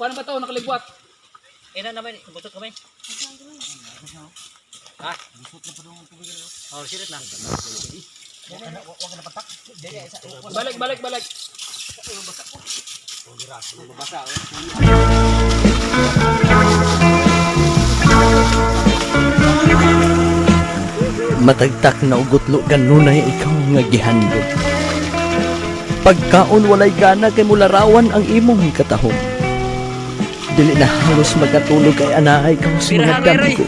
Kuan ba to nakaligwat? Ina naman, busot kami. Ha? Busot na pa nung tubig. Oh, sirit na. Wag na patak. Balik. Matagtak na ugutlo kanunay ikaw nga gihandog. Pagkaon walay gana kay mularawan ang imong katahom. Dili na halos magkatulog kay anaay ikaw sa mga dami ko.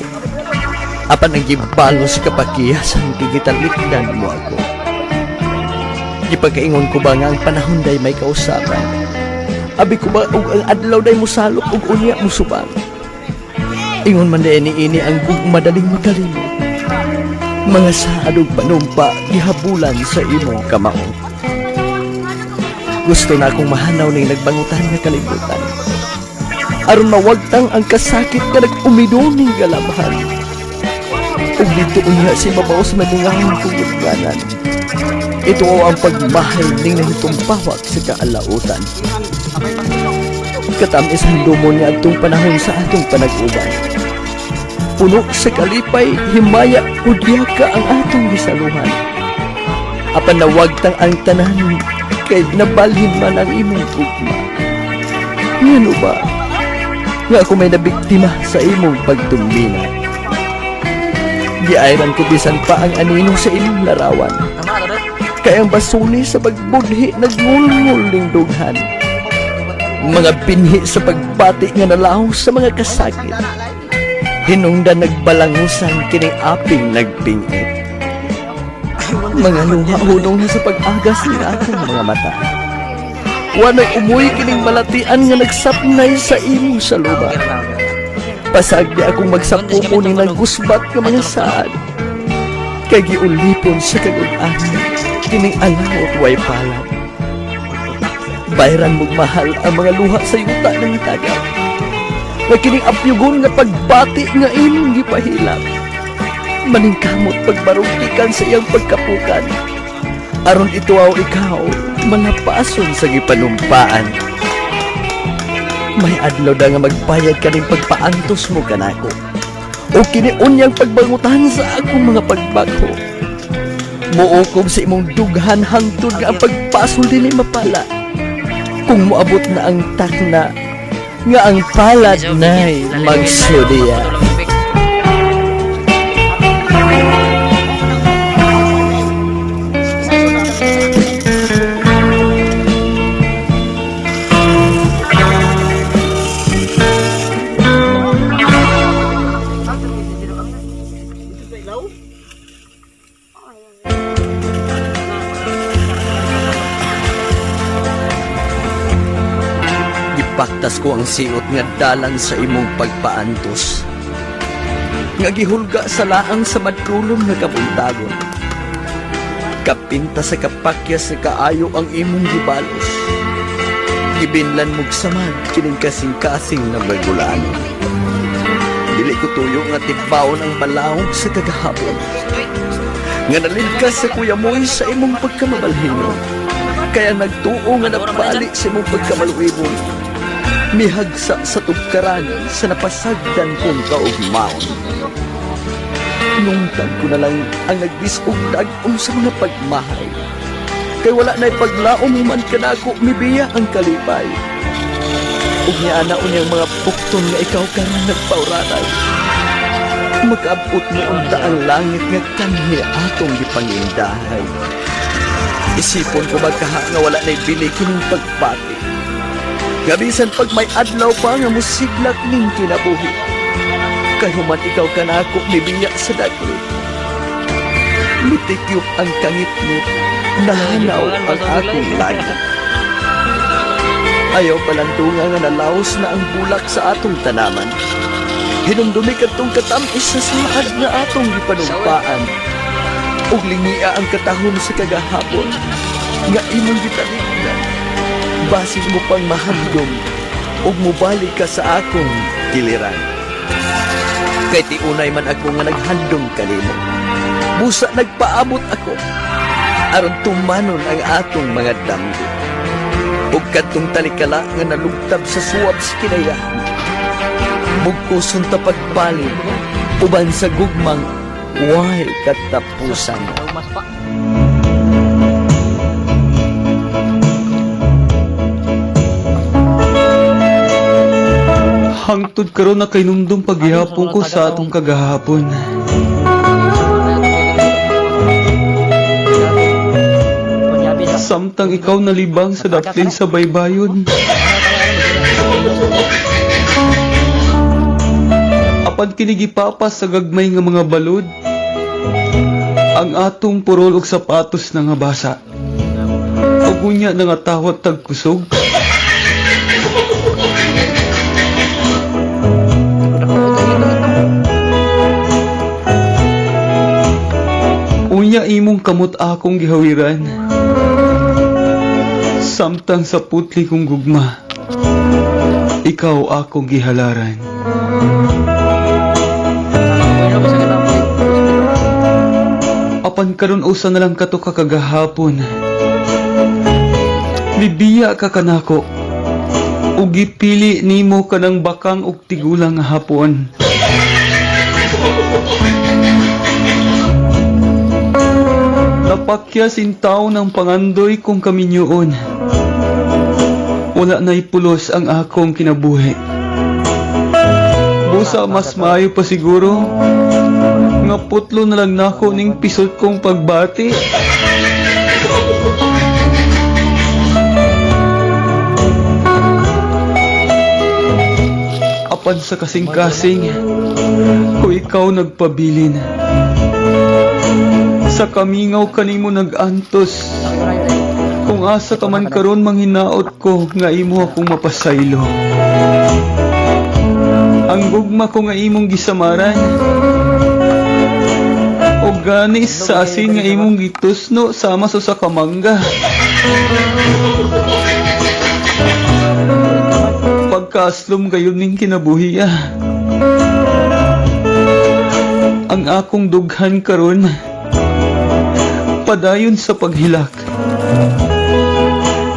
Apan ang gibalos kapakiyasan kigitalikdan mo ako. Gipagkaingon ko ba nga ang panahon day may kausapan? Abi ko ba og ang adlaw day musalok og unya musubang? Ingon man day ini ang madaling magalimot. Mga saadog panumpa gihabulan sa imong kamao. Gusto na akong mahanaw ning nagbangutan nga kalibutan. Aron mawagtang ang kasakit nga nag-umidoning galabhan. Ug dito unya si mabaw sa madungahon kong ganan. Ito ang pagmahal ning nahitumpawak sa kaalautan. Katamis ang dumo niya atong panahon sa atong panag-uban. Puno sa kalipay, himaya, udyaka ang atong gisaluhan. Apan nawagtang ang tanan, kay nabalhin man ang imong tugma. Ngano ba? Nga ako may nabiktima sa imong pagtumbina. Giayran ko bisan pa ang anino sa imong larawan. Kaya ang basuni sa pagbudhi nagngulngul ning dughan. Mga binhi sa pagbati nga nalaw sa mga kasakit. Hinungdan nagbalangusan kining aping nagpingit. Mga luha-hunong na sa pag-agas ng akong mga mata. Wanay umuwi kining malatian nga nagsapnay sa imong saluba. Pasag di akong magsapupo ni nagusbat ka mga saad. Kay giulipon sa kagud-anan kining alawot way palad. Bayran mong mahal ang mga luha sa yuta ng tagaw. Nga kining apyugon nga pagbati nga imong gipahilak. Maningkamot pagbarukikan sa iyang pagkapukan. Aron ituaw ikaw, malapason sa gipanumpaan. May adlaw na nga magbayad ka rin pagpaantos mo kanako. O kiniunyang pagbangutan sa akong mga pagbagho. Muukob sa imong dughan hangtod nga ang pagpasol dili mapala. Kung moabot na ang takna, nga ang palad na'y magsudiya. Paktas ko ang siot nga dalan sa imong pagpaantos. Nga gihulga sa laang sa madrulong nga kabuntagon. Kapinta sa kapakya sa kaayo ang imong gibalos. Gibinlan mog samad kining kasing-kasing na bagulaan. Dili ko tuyo nga tibawon ang balawog sa kagahapon. Nga naligkas sa kuya mo'y sa imong pagkamabalhino. Kaya nagtuo nga napali sa imong pagkamaluibon. Mihagsa sa tugkaran sa napasagdan kong kaugmaon. Nungtag ko na lang ang nagdisog-dagong sa mga pagmahay. Kay wala na'y paglaom man kanako mibiya ang kalipay. Ug niana unyang mga pukton nga ikaw karon nagpauranay. Mag-abot mo unta ang langit nga kanhi atong gipangindahay. Isipon ko ba kaha nga wala na'y bili kining pagpati. Gabisan pag may adlaw pa nga musiglak ning kinabuhi. Kay human ikaw kanako mibiya sa dagko. Mitikyop ang kangit-ngit, nahanaw ang akong langit. Ayaw palantunga nga nalaos na ang bulak sa atong tanaman. Hinumdumi katong katamis sa saad nga atong gipanumpaan. Ug lingia ang katahon sa kagahapon nga imong gitaligdan. Basin mo pang mahandom ug mubalik ka sa akong giliran. Kay tiunay man ako nga naghandom kanimo. Busa nagpaabot ako aron tumanon ang atong mga damgo. ug kadtong talikala nga nalugtab sa suwap sa kinayahan. Bugkuson ta pagbali, uban sa gugmang way katapusan. Mas pa. Hangtod karon na kay nungdong paghihapon ko sa atong kagahapon. Samtang ikaw nalibang sa daplin sa baybayon. Apan kinigipapas sa gagmay nga mga balod, ang atong purol og sapatos na nga basa. Ug unya na nga tawat tagkusog. Unya imong kamot akong gihawiran. Samtang sa putli kong gugma, ikaw akong gihalaran. Apan karon usa na lang kato kakagahapon. Bibiya ka kanako. Ug gipili nimo kanang bakang ug tigulang nga hapon. Napakya sintaw ng pangandoy kong kaminyoon. Wala na ipulos ang akong kinabuhi. Busa mas maayo pa siguro nga putlo na lang nako ning pisot kong pagbati. Apan sa kasing-kasing ko ikaw nagpabilin. Sa kamingaw kanimo nag-antos. Kung asa ka man karon manghinaot ko nga imo akong mapasaylo. Ang gugma ko nga imong gisamaran. O ganis sa asin nga imong gitusno sama sa kamangga. Pagkaaslom gayon ning kinabuhiya. Ang akong dughan karon padayon sa paghilak.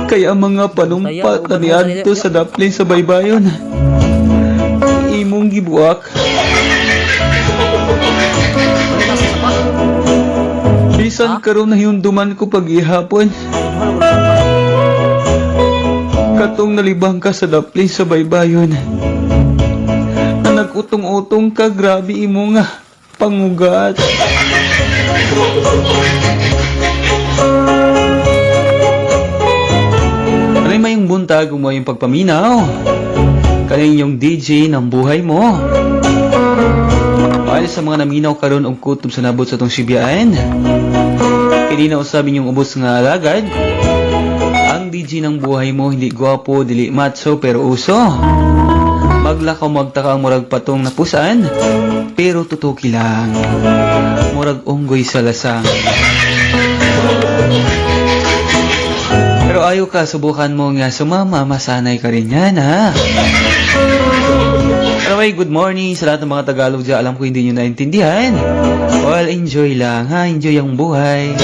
Kaya ang mga panumpat na niadto sa daplin sa baybayon, imong gibuak. Bisan karon na hinduman ko paghihapon. Katong nalibang ka sa daplin sa baybayon. Na nag-utong-utong ka, grabe imo nga pangugat. Anay mayong buntag mo yung pagpaminaw. Kaning yung DJ ng buhay mo. Para sa mga naminaw karon og kutob sa nabot sa tong sibiyaan. Kini na usabin yung ubos nga alagad. Ang DJ ng buhay mo hindi gwapo, dili macho pero uso. Maglakaw magtaka ang murag patong napusan, pero tutuki lang. Murag unggoy sa lasang. Pero ayaw ka, subukan mo nga sumama, masanay ka rin yan, ha? Anyway, good morning sa lahat ng mga Tagalog dyan. Alam ko hindi nyo naintindihan. Well, enjoy lang, ha? Enjoy ang buhay.